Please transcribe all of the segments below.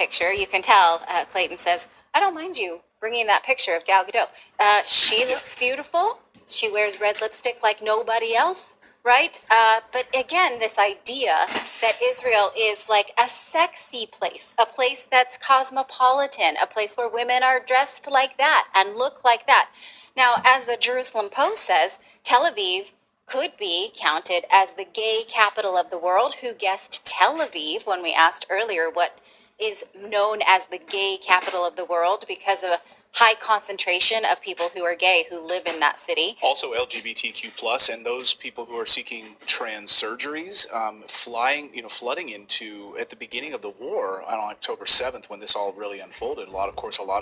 picture. You can tell, Clayton says, I don't mind you bringing that picture of Gal Gadot. She looks beautiful. She wears red lipstick like nobody else, right? But again, this idea that Israel is like a sexy place, a place that's cosmopolitan, a place where women are dressed like that and look like that. Now, as the Jerusalem Post says, Tel Aviv could be counted as the gay capital of the world. Who guessed Tel Aviv when we asked earlier what is known as the gay capital of the world, because of a high concentration of people who are gay who live in that city. Also LGBTQ plus, and those people who are seeking trans surgeries, flooding into, at the beginning of the war on October 7th, when this all really unfolded, a lot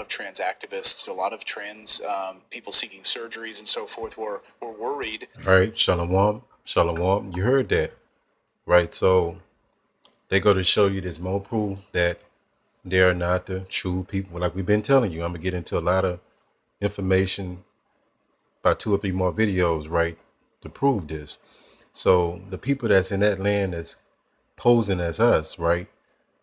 of trans activists, a lot of trans people seeking surgeries and so forth were worried. All right, shalom, shalom. You heard that, right? So they go to show you this more proof that they're not the true people. Like we've been telling you, I'm gonna get into a lot of information, about 2 or 3 more videos, right, to prove this. So the people that's in that land that's posing as us, right,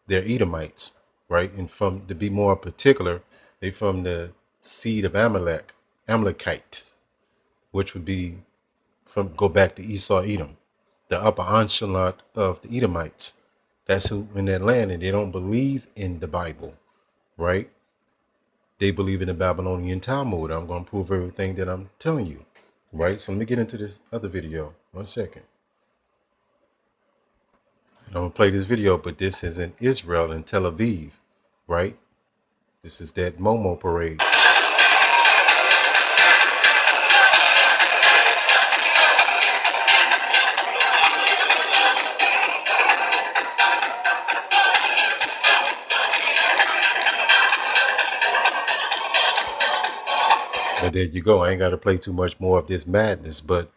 they're Edomites, right? And to be more particular, they from the seed of Amalekite, which would be go back to Esau, Edom, the upper echelon of the Edomites. That's who in that land, and they don't believe in the Bible, right? They believe in the Babylonian Talmud. I'm going to prove everything that I'm telling you, right? So let me get into this other video. 1 second. And I'm going to play this video, but this is in Israel, in Tel Aviv, right? This is that Momo parade. And there you go. I ain't got to play too much more of this madness. But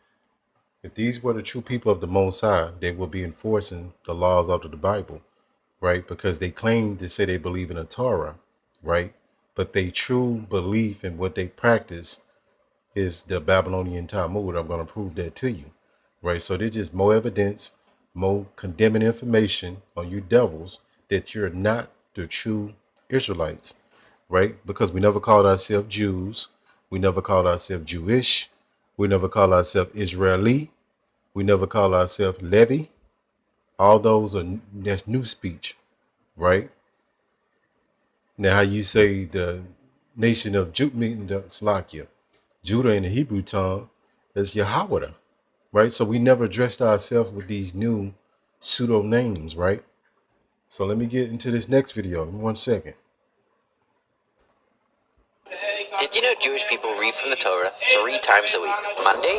if these were the true people of the Most High, they would be enforcing the laws out of the Bible, right? Because they claim to say they believe in the Torah, right? But they true belief in what they practice is the Babylonian Talmud. I'm going to prove that to you, right? So there's just more evidence, more condemning information on you devils that you're not the true Israelites, right? Because we never called ourselves Jews. We never called ourselves Jewish. We never called ourselves Israeli. We never called ourselves Levi. All those that's new speech, right? Now, how you say the nation of Slakia, Judah in the Hebrew tongue is Yahweh, right? So we never addressed ourselves with these new pseudo names, right? So let me get into this next video in 1 second. Did you know Jewish people read from the Torah 3 times a week? Monday?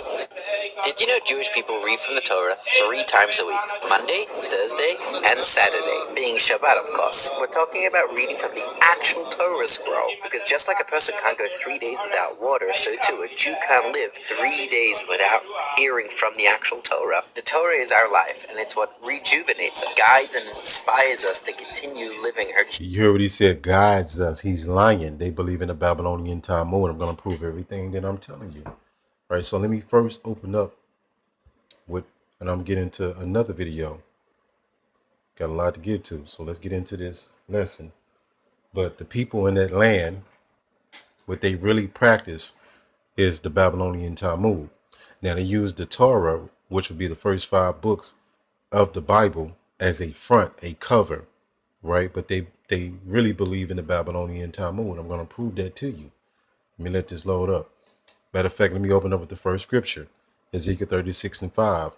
Did you know Jewish people read from the Torah 3 times a week? Monday, Thursday, and Saturday. Being Shabbat, of course. We're talking about reading from the actual Torah scroll. Because just like a person can't go 3 days without water, so too a Jew can't live 3 days without hearing from the actual Torah. The Torah is our life, and it's what rejuvenates, guides, and inspires us to continue living her. You heard what he said, guides us. He's lying. They believe in the Babylonian Talmud. I'm going to prove everything that I'm telling you. All right, so let me first open up with, and I'm getting into another video. Got a lot to get to, so let's get into this lesson. But the people in that land, what they really practice is the Babylonian Talmud. Now they use the Torah, which would be the first 5 books of the Bible, as a front, a cover, right? But they really believe in the Babylonian Talmud. I'm going to prove that to you. Let me let this load up. Matter of fact, let me open up with the first scripture, Ezekiel 36:5.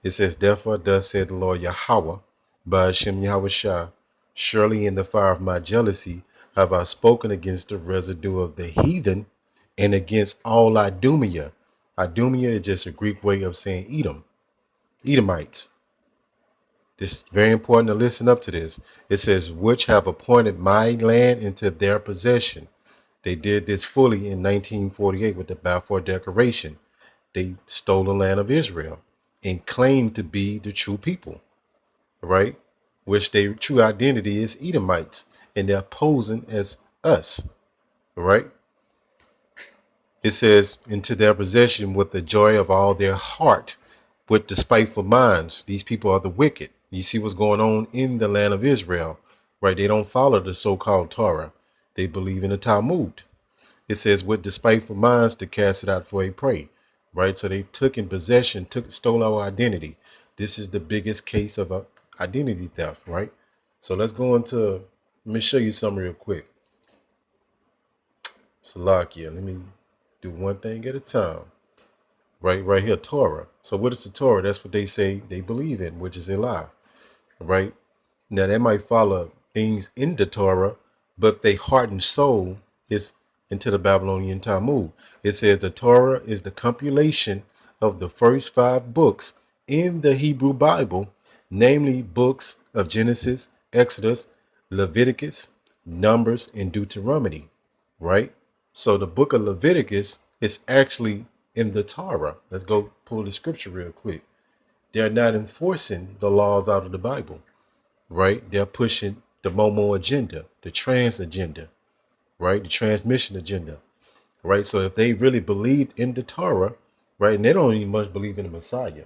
It says, therefore, thus said the Lord Yahweh, by Hashem Yahweh Shah, surely in the fire of my jealousy have I spoken against the residue of the heathen and against all Idumea. Idumea is just a Greek way of saying Edom, Edomites. This is very important to listen up to this. It says, which have appointed my land into their possession. They did this fully in 1948 with the Balfour Declaration. They stole the land of Israel and claimed to be the true people, right? Which their true identity is Edomites, and they're posing as us, right? It says, into their possession with the joy of all their heart, with despiteful minds. These people are the wicked. You see what's going on in the land of Israel. right? They don't follow the so-called Torah. They believe in the Talmud. It says, with despiteful minds to cast it out for a prey, right? So they've taken possession, stole our identity. This is the biggest case of identity theft, right? So let's go into, let me show you something real quick. Salakia, let me do one thing at a time. Right here, Torah. So what is the Torah? That's what they say they believe in, which is a lie, right? Now, they might follow things in the Torah, but their heart and soul is into the Babylonian Talmud. It says the Torah is the compilation of the first 5 books in the Hebrew Bible, namely books of Genesis, Exodus, Leviticus, Numbers, and Deuteronomy, right? So the book of Leviticus is actually in the Torah. Let's go pull the scripture real quick. They're not enforcing the laws out of the Bible, right? They're pushing the Momo agenda, the trans agenda, right? The transmission agenda, right? So if they really believed in the Torah, right, and they don't even much believe in the Messiah.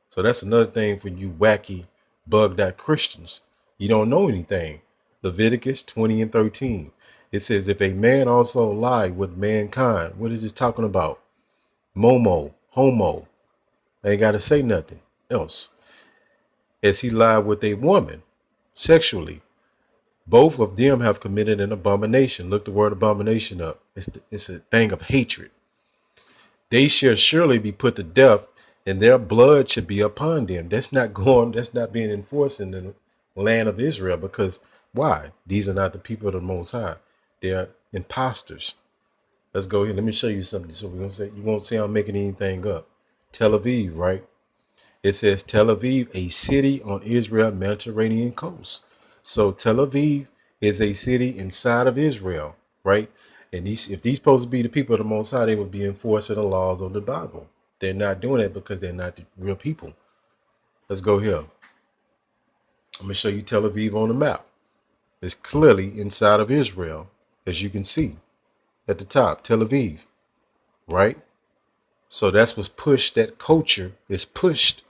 So that's another thing for you wacky, bugged out Christians. You don't know anything. Leviticus 20 and 13. It says, if a man also lie with mankind, what is this talking about? Momo, homo. They ain't got to say nothing else. As he lied with a woman sexually, both of them have committed an abomination. Look the word abomination up. It's a thing of hatred. They shall surely be put to death, and their blood should be upon them. That's not being enforced in the land of Israel, because why? These are not the people of the Most High. They're impostors. Let's go here. Let me show you something. So we're gonna say, you won't say I'm making anything up. Tel Aviv, right? It says Tel Aviv, a city on Israel Mediterranean coast. So Tel Aviv is a city inside of Israel, right? And if these supposed to be the people of the Most High, they would be enforcing the laws of the Bible. They're not doing it because they're not the real people. Let's go here. I'm gonna show you Tel Aviv on the map. It's clearly inside of Israel, as you can see at the top, Tel Aviv, right? So that's what's pushed. That culture is pushed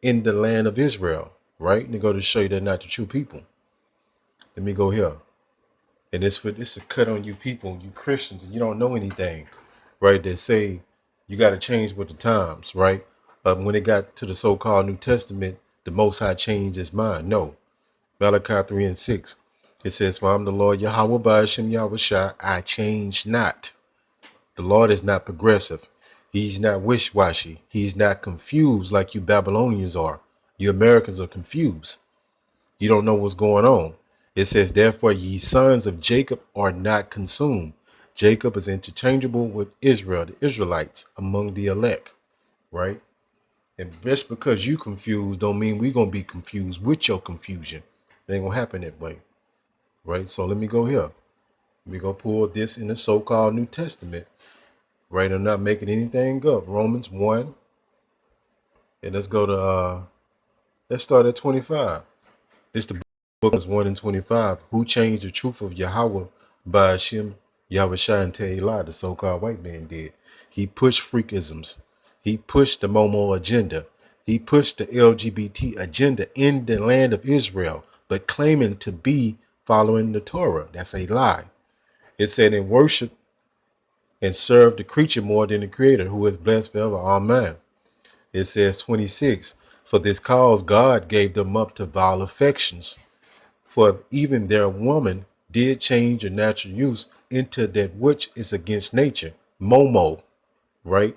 in the land of Israel, right? And they go to show you they're not the true people. Let me go here. And this a cut on you people, you Christians, and you don't know anything, right? They say you got to change with the times, right? When it got to the so-called New Testament, the Most High changed his mind. No. Malachi 3 and 6. It says, for I'm the Lord Yahweh Ba'ashem Yahushua, I change not. The Lord is not progressive. He's not wish-washy. He's not confused like you Babylonians are. You Americans are confused. You don't know what's going on. It says, therefore, ye sons of Jacob are not consumed. Jacob is interchangeable with Israel, the Israelites, among the elect, right? And just because you confused don't mean we're going to be confused with your confusion. It ain't going to happen that way, right? So let me go here. Let me go pull this in the so-called New Testament, right? I'm not making anything up. Romans 1. And let's go to, let's start at 25. It's the book is 1 and 25. Who changed the truth of Yahweh by Hashem Yahushua and Tehillah, the so-called white man did. He pushed freakisms. He pushed the Momo agenda. He pushed the LGBT agenda in the land of Israel, but claiming to be following the Torah. That's a lie. It said in worship and serve the creature more than the creator, who is blessed forever. Amen. It says 26. For this cause God gave them up to vile affections. For even their woman did change their natural use into that which is against nature. Momo, right?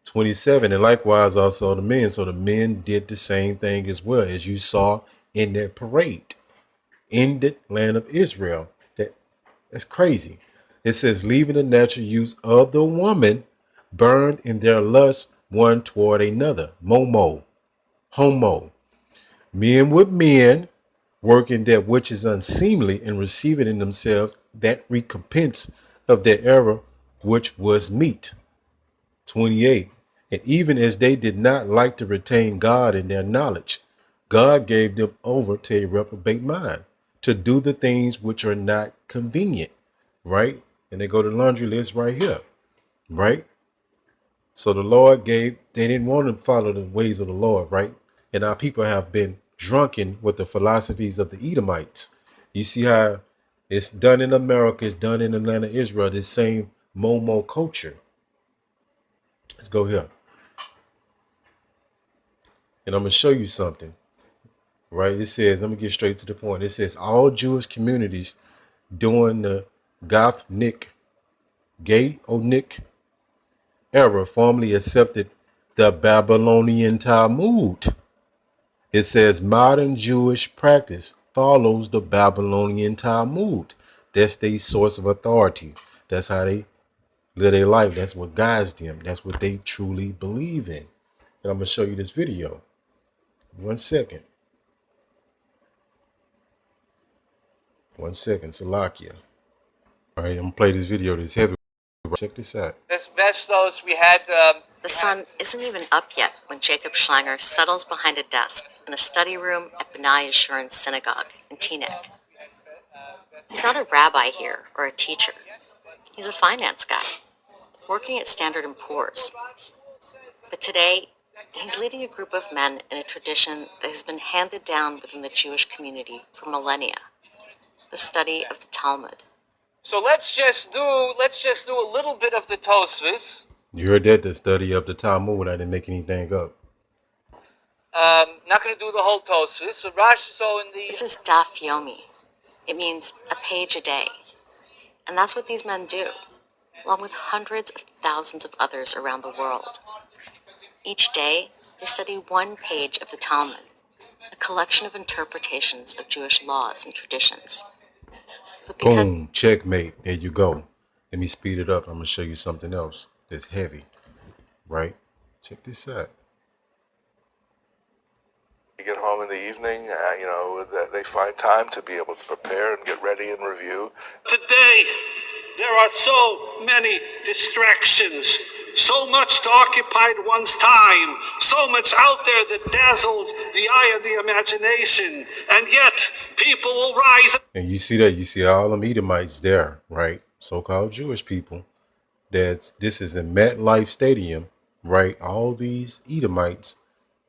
27. And likewise also the men. So the men did the same thing as well, as you saw in that parade in the land of Israel. That's crazy. It says, leaving the natural use of the woman, burned in their lust one toward another. Momo, homo. Men with men, working that which is unseemly, and receiving in themselves that recompense of their error which was meet. 28. And even as they did not like to retain God in their knowledge, God gave them over to a reprobate mind, to do the things which are not convenient, right? And they go to the laundry list right here, right? So the Lord they didn't want to follow the ways of the Lord, right? And our people have been drunken with the philosophies of the Edomites. You see how it's done in America, it's done in Atlanta, Israel, this same Momo culture. Let's go here. And I'm going to show you something, right? It says, let me get straight to the point. It says all Jewish communities during the Gothnic era formally accepted the Babylonian Talmud. It says modern Jewish practice follows the Babylonian Talmud. That's their source of authority. That's how they live their life. That's what guides them. That's what they truly believe in. And I'm going to show you this video. 1 second. 1 second, Salakia. All right, I'm going to play this video. This heavy. Check this out. Asbestos, we had... The sun isn't even up yet when Jacob Schlanger settles behind a desk in a study room at B'nai Yeshurun Synagogue in Teaneck. He's not a rabbi here or a teacher. He's a finance guy, working at Standard & Poor's. But today, he's leading a group of men in a tradition that has been handed down within the Jewish community for millennia, the study of the Talmud. So let's just do a little bit of the Tosfos. You heard that, the study of the Talmud. I didn't make anything up. Not going to do the whole Tosfos. So so in the... This is Daf Yomi. It means a page a day. And that's what these men do, along with hundreds of thousands of others around the world. Each day, they study one page of the Talmud, a collection of interpretations of Jewish laws and traditions. But Boom, checkmate. There you go. Let me speed it up. I'm going to show you something else that's heavy, right? Check this out. You get home in the evening, they find time to be able to prepare and get ready and review. Today, there are so many distractions, so much to occupy one's time, so much out there that dazzles the eye of the imagination, and yet people will rise. And you see that, you see all them Edomites there, right? So-called Jewish people. This is in MetLife Stadium, right? All these Edomites,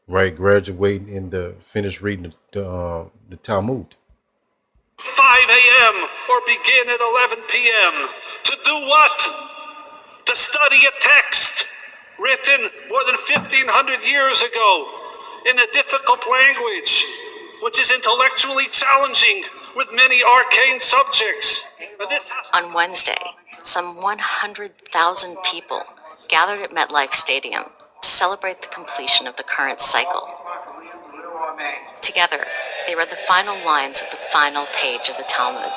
right, graduating and finish reading the Talmud. 5 a.m. or begin at 11 p.m. To do what? To study a text written more than 1,500 years ago in a difficult language, which is intellectually challenging with many arcane subjects. on Wednesday, some 100,000 people gathered at MetLife Stadium to celebrate the completion of the current cycle. Together, they read the final lines of the final page of the Talmud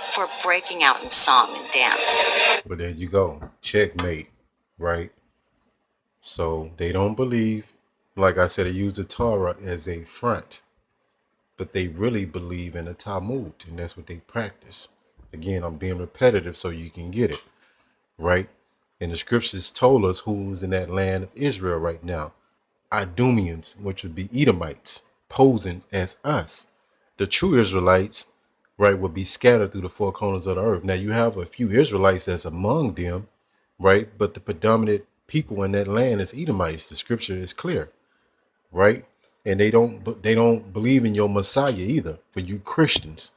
before breaking out in song and dance. But there you go. Checkmate, right? So they don't believe, like I said, they use the Torah as a front, but they really believe in the Talmud, and that's what they practice. Again, I'm being repetitive so you can get it, right? And the scriptures told us who's in that land of Israel right now. Idumeans, which would be Edomites, posing as us. The true Israelites, right, would be scattered through the four corners of the earth. Now, you have a few Israelites that's among them, right? But the predominant people in that land is Edomites. The scripture is clear, right? And they don't believe in your Messiah either, for you Christians,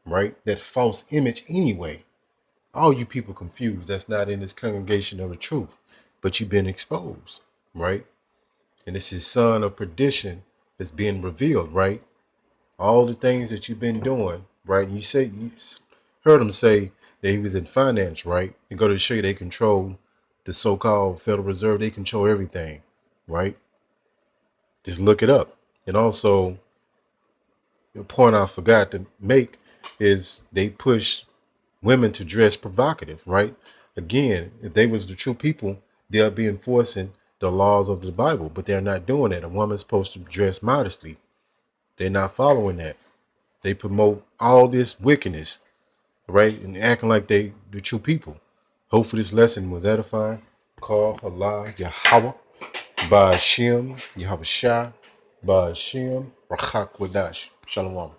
right? That false image anyway. All you people confused, that's not in this congregation of the truth, but you've been exposed, right? And it's his son of perdition that's being revealed, right? All the things that you've been doing, right? And you heard him say that he was in finance, right? You go to show you they control the so-called Federal Reserve. They control everything, right? Just look it up. And also, the point I forgot to make is they push women to dress provocative, right? Again, if they was the true people, they'll be enforcing the laws of the Bible, but they're not doing that. A woman's supposed to dress modestly. They're not following that. They promote all this wickedness, right? And acting like they the true people. Hopefully this lesson was edifying. Call Allah Yahweh, Ba'ashem, Yahweh Shah, Ba'ashem, Rachak Wadash. Shalom.